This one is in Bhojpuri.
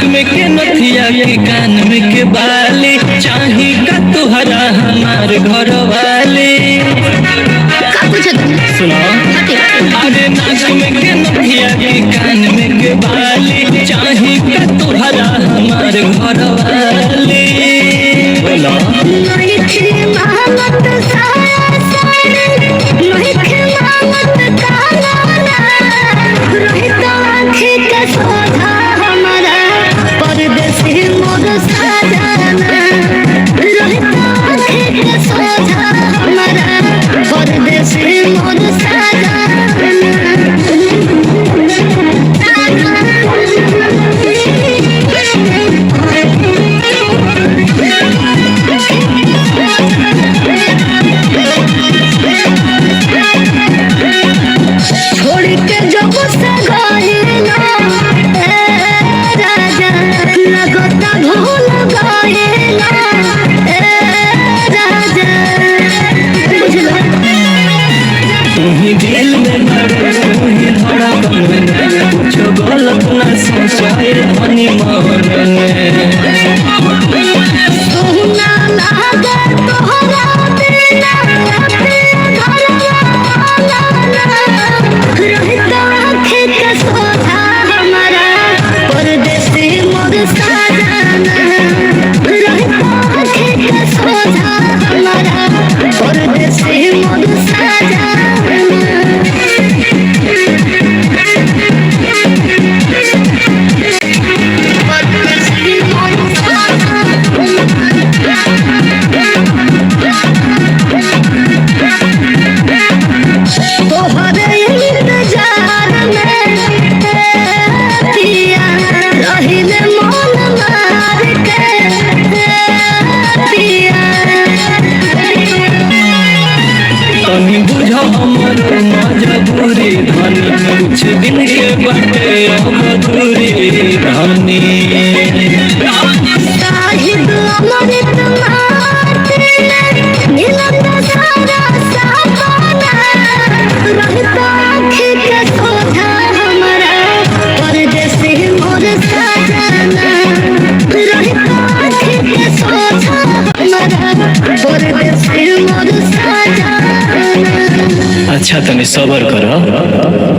के कान में के बाली चाही का तुहरा हमार घर वाली सुनो अरे नाक में के नथिया के कान में के बाली चाही का तुहरा हमार घर वाली बोलो दिल में कुछ गलत न सोचाए धनी मोहन मजबूरी धनी कुछ दिन के बटे मधुरी धनी अच्छा तनी सबर करो।